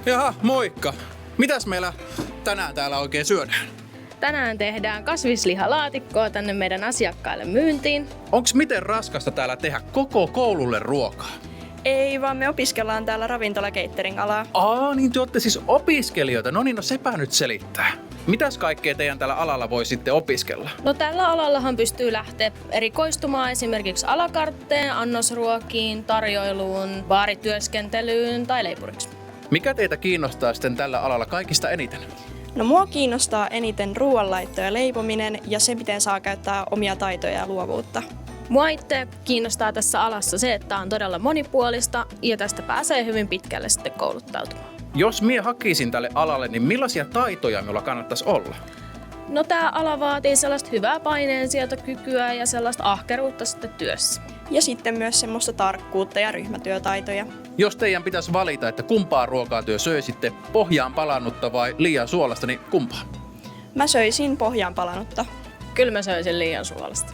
Jaha, moikka. Mitäs meillä tänään täällä oikein syödään? Tänään tehdään kasvislihalaatikkoa tänne meidän asiakkaille myyntiin. Onks miten raskasta täällä tehdä koko koululle ruokaa? Ei, vaan me opiskellaan täällä ravintola-catering-alaa. Niin te ootte siis opiskelijoita. No niin, no sepä nyt selittää. Mitäs kaikkea teidän tällä alalla voi sitten opiskella? No tällä alallahan pystyy lähteä erikoistumaan esimerkiksi alakartteen, annosruokiin, tarjoiluun, baarityöskentelyyn tai leipuriksi. Mikä teitä kiinnostaa sitten tällä alalla kaikista eniten? No mua kiinnostaa eniten ruoanlaitto ja leipominen ja se, miten saa käyttää omia taitoja ja luovuutta. Mua itse kiinnostaa tässä alassa se, että on todella monipuolista ja tästä pääsee hyvin pitkälle sitten kouluttautumaan. Jos mie hakisin tälle alalle, niin millaisia taitoja minulla kannattaisi olla? No tää ala vaatii sellaista hyvää paineensietokykyä ja sellaista ahkeruutta sitten työssä. Ja sitten myös semmoista tarkkuutta ja ryhmätyötaitoja. Jos teidän pitäisi valita, että kumpaa ruokaa työ söisitte, pohjaan palannutta vai liian suolasta, niin kumpaa? Mä söisin pohjaan palanutta. Kyllä mä söisin liian suolasta.